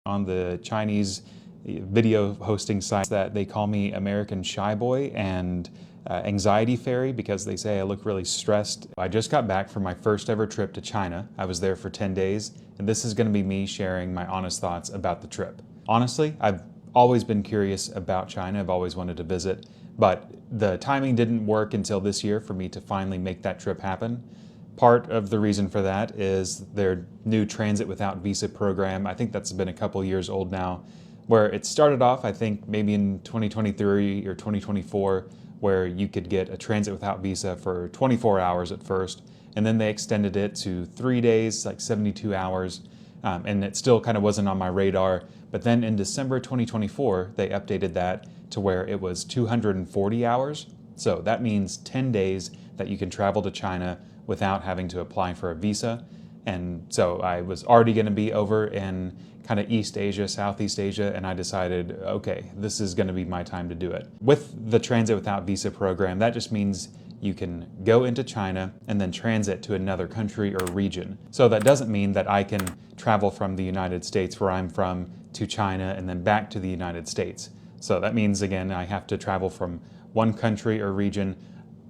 on the Chinese video hosting sites that they call me American Shy Boy and Anxiety Fairy because they say I look really stressed. I just got back from my first ever trip to China. I was there for 10 days, and this is going to be me sharing my honest thoughts about the trip. Honestly, I've always been curious about China. I've always wanted to visit, but the timing didn't work until this year for me to finally make that trip happen. Part of the reason for that is their new transit without visa program. I think that's been a couple years old now, where it started off, I think maybe in 2023 or 2024, where you could get a transit without visa for 24 hours at first, and then they extended it to 3 days, like 72 hours, and it still kind of wasn't on my radar. But then in December 2024, they updated that to where it was 240 hours. So that means 10 days that you can travel to China without having to apply for a visa. And so I was already going to be over in kind of East Asia, Southeast Asia, and I decided, okay, this is going to be my time to do it. With the transit without visa program, that just means you can go into China and then transit to another country or region. So that doesn't mean that I can travel from the United States, where I'm from, to China and then back to the United States. So that means, again, I have to travel from one country or region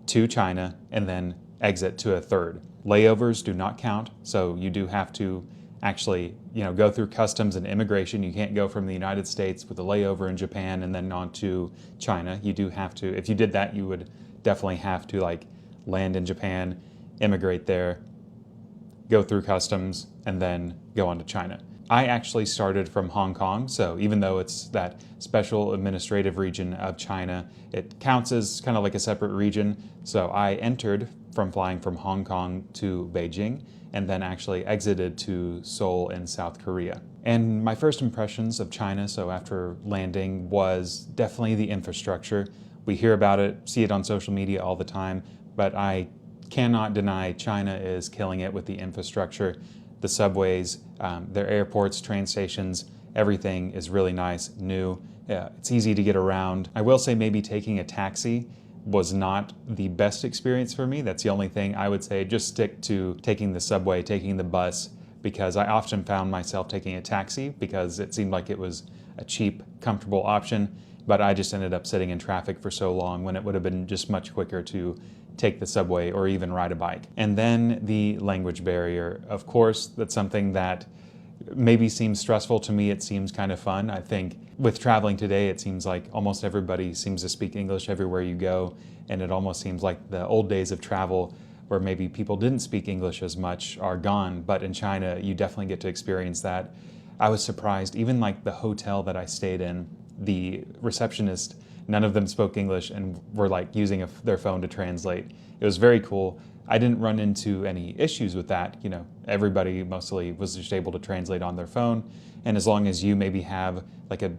to China and then exit to a third. Layovers do not count, so you do have to actually, go through customs and immigration. You can't go from the United States with a layover in Japan and then on to China. You do have to, if you did that, you would definitely have to land in Japan, immigrate there, go through customs, and then go on to China. I actually started from Hong Kong, so even though it's that special administrative region of China, it counts as kind of like a separate region. So I entered from flying from Hong Kong to Beijing and then actually exited to Seoul in South Korea. And my first impressions of China, so after landing, was definitely the infrastructure. We hear about it, see it on social media all the time, but I cannot deny China is killing it with the infrastructure. The subways, their airports, train stations, everything is really nice, new. It's easy to get around. I will say maybe taking a taxi was not the best experience for me. That's the only thing I would say. Just stick to taking the subway, taking the bus, because I often found myself taking a taxi because it seemed like it was a cheap, comfortable option, but I just ended up sitting in traffic for so long when it would have been just much quicker to take the subway or even ride a bike. And then the language barrier. Of course, that's something that maybe seems stressful to me. It seems kind of fun. I think with traveling today, it seems like almost everybody seems to speak English everywhere you go. And it almost seems like the old days of travel where maybe people didn't speak English as much are gone. But in China, you definitely get to experience that. I was surprised, even the hotel that I stayed in, the receptionist, none of them spoke English and were using their phone to translate. It was very cool. I didn't run into any issues with that. Everybody mostly was just able to translate on their phone. And as long as you maybe have a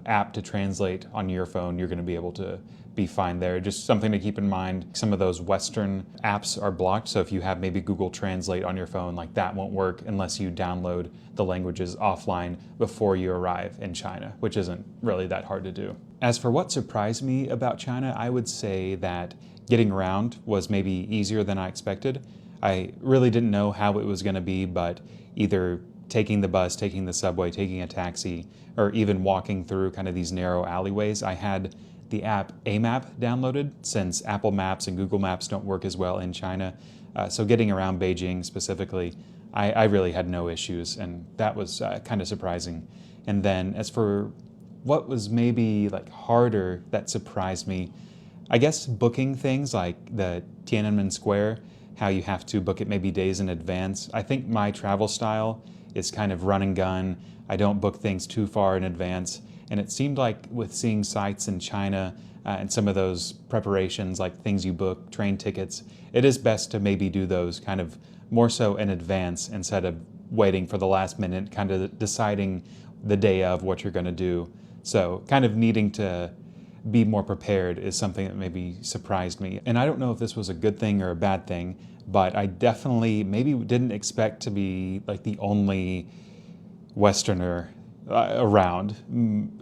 app to translate on your phone, you're going to be able to be fine there. Just something to keep in mind. Some of those Western apps are blocked. So if you have maybe Google Translate on your phone, that won't work unless you download the languages offline before you arrive in China, which isn't really that hard to do. As for what surprised me about China, I would say that getting around was maybe easier than I expected. I really didn't know how it was going to be, but either taking the bus, taking the subway, taking a taxi, or even walking through kind of these narrow alleyways, I had the app AMAP downloaded, since Apple Maps and Google Maps don't work as well in China. So getting around Beijing specifically, I really had no issues, and that was kind of surprising. And then as for what was maybe harder that surprised me, I guess booking things like the Tiananmen Square, how you have to book it maybe days in advance. I think my travel style is kind of run and gun. I don't book things too far in advance. And it seemed like with seeing sites in China and some of those preparations, like things you book, train tickets, it is best to maybe do those kind of more so in advance instead of waiting for the last minute, kind of deciding the day of what you're going to do. So kind of needing to be more prepared is something that maybe surprised me. And I don't know if this was a good thing or a bad thing, but I definitely maybe didn't expect to be the only Westerner around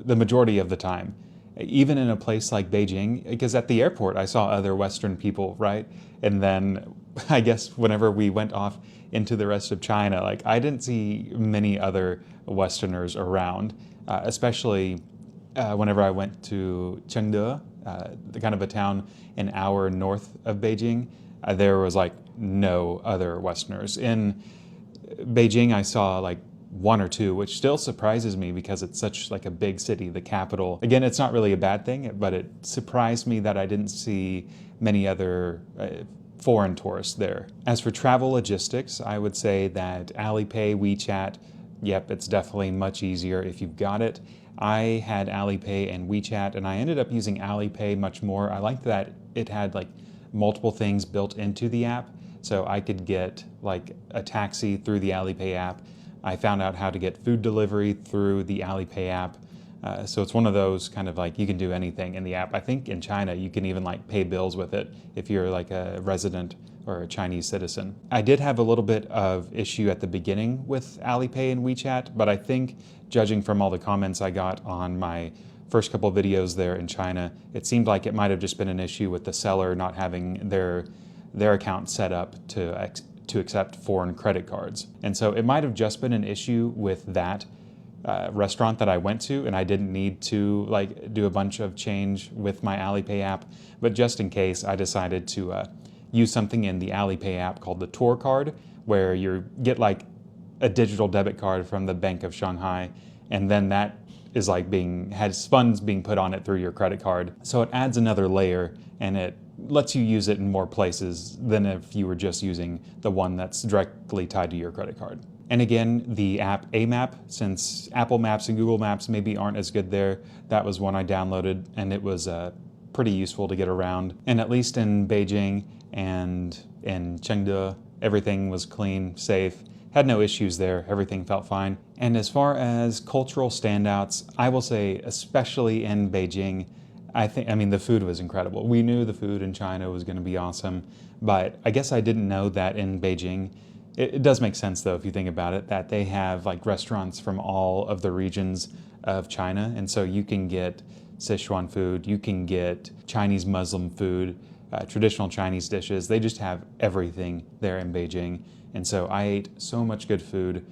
the majority of the time. Even in a place like Beijing, because at the airport I saw other Western people, right? And then I guess whenever we went off into the rest of China, like I didn't see many other Westerners around, especially whenever I went to Chengde, the kind of a town an hour north of Beijing. There was like no other Westerners. In Beijing, I saw like one or two, which still surprises me because it's such like a big city, the capital. Again, it's not really a bad thing, but it surprised me that I didn't see many other foreign tourists there. As for travel logistics, I would say that Alipay, WeChat, yep, it's definitely much easier if you've got it. I had Alipay and WeChat, and I ended up using Alipay much more. I liked that it had like multiple things built into the app, so I could get like a taxi through the Alipay app. I found out how to get food delivery through the Alipay app. So it's one of those kind of like you can do anything in the app. I think in China you can even like pay bills with it if you're like a resident or a Chinese citizen. I did have a little bit of issue at the beginning with Alipay and WeChat, but I think judging from all the comments I got on my first couple of videos there in China, it seemed like it might have just been an issue with the seller not having their account set up to accept foreign credit cards. And so it might have just been an issue with that restaurant that I went to, and I didn't need to like do a bunch of change with my Alipay app. But just in case, I decided to use something in the Alipay app called the Tour Card, where you get like a digital debit card from the Bank of Shanghai, and then that is like has funds being put on it through your credit card. So it adds another layer, and it lets you use it in more places than if you were just using the one that's directly tied to your credit card. And again, the app AMAP, since Apple Maps and Google Maps maybe aren't as good there, that was one I downloaded, and it was pretty useful to get around. And at least in Beijing and in Chengde, everything was clean, safe, had no issues there, everything felt fine. And as far as cultural standouts, I will say, especially in Beijing, I mean, the food was incredible. We knew the food in China was going to be awesome, but I guess I didn't know that in Beijing. It does make sense, though, if you think about it, that they have like restaurants from all of the regions of China. And so you can get Sichuan food, you can get Chinese Muslim food, traditional Chinese dishes. They just have everything there in Beijing. And so I ate so much good food.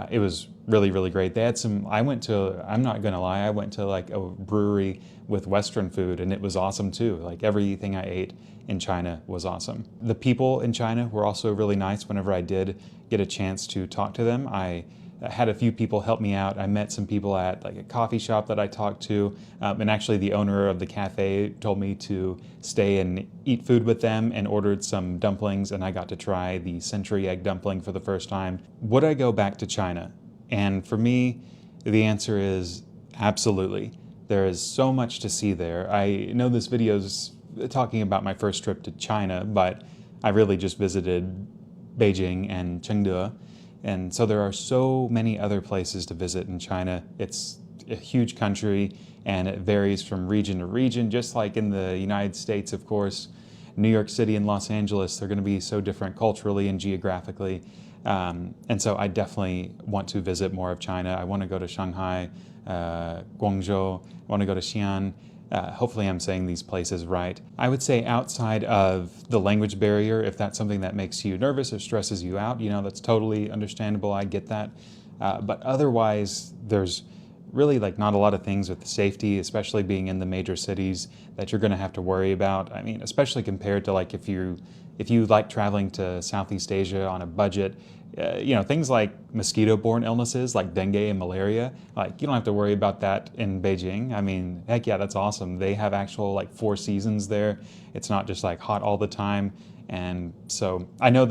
It was really, really great. They had I'm not gonna lie, I went to like a brewery with Western food, and it was awesome too. Like everything I ate in China was awesome. The people in China were also really nice whenever I did get a chance to talk to them. I had a few people help me out. I met some people at like a coffee shop that I talked to, and actually the owner of the cafe told me to stay and eat food with them, and ordered some dumplings, and I got to try the century egg dumpling for the first time. Would I go back to China? And for me, the answer is absolutely. There is so much to see there. I know this video is talking about my first trip to China, but I really just visited Beijing and Chengde. And so there are so many other places to visit in China. It's a huge country, and it varies from region to region, just like in the United States, of course. New York City and Los Angeles, they're going to be so different culturally and geographically. And so I definitely want to visit more of China. I want to go to Shanghai, Guangzhou, I want to go to Xi'an. Hopefully I'm saying these places right. I would say outside of the language barrier, if that's something that makes you nervous or stresses you out, that's totally understandable. I get that. But otherwise, there's really like not a lot of things with the safety, especially being in the major cities, that you're going to have to worry about. I mean, especially compared to like if you like traveling to Southeast Asia on a budget, things like mosquito-borne illnesses like dengue and malaria, like you don't have to worry about that in Beijing. I mean, heck yeah, that's awesome. They have actual like 4 seasons there. It's not just like hot all the time. And so I know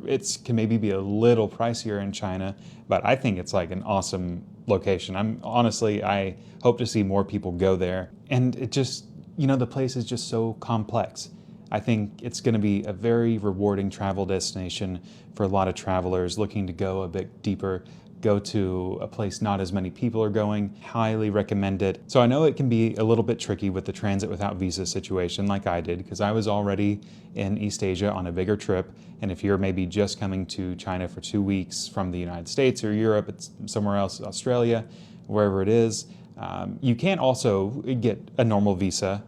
it can maybe be a little pricier in China, but I think it's like an awesome location. I hope to see more people go there. And it just, the place is just so complex. I think it's going to be a very rewarding travel destination for a lot of travelers looking to go a bit deeper, go to a place not as many people are going. Highly recommend it. So I know it can be a little bit tricky with the transit without visa situation like I did, because I was already in East Asia on a bigger trip. And if you're maybe just coming to China for 2 weeks from the United States or Europe, it's somewhere else, Australia, wherever it is, you can also get a normal visa,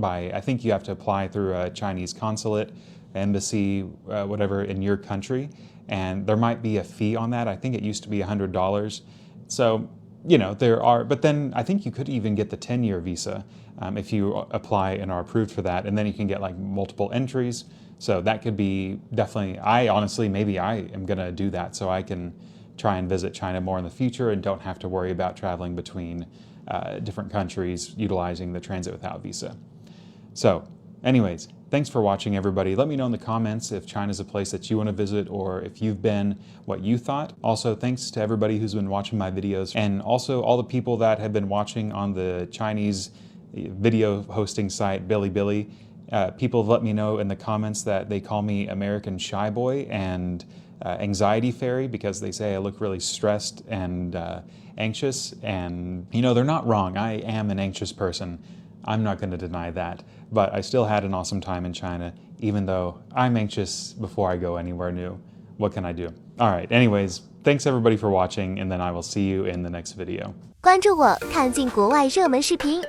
I think you have to apply through a Chinese consulate, embassy, whatever, in your country. And there might be a fee on that. I think it used to be $100. So, you know, there are, but then I think you could even get the 10-year visa if you apply and are approved for that. And then you can get like multiple entries. So that could be definitely, maybe I am going to do that so I can try and visit China more in the future and don't have to worry about traveling between different countries utilizing the transit without visa. So anyways, thanks for watching, everybody. Let me know in the comments if China's a place that you want to visit or if you've been, what you thought. Also, thanks to everybody who's been watching my videos and also all the people that have been watching on the Chinese video hosting site Bilibili. People have let me know in the comments that they call me American Shy Boy and Anxiety Fairy because they say I look really stressed and anxious. And, you know, they're not wrong. I am an anxious person. I'm not going to deny that. But I still had an awesome time in China, even though I'm anxious before I go anywhere new. What can I do? All right. Anyways, thanks everybody for watching, and then I will see you in the next video. 关注我，看尽国外热门视频。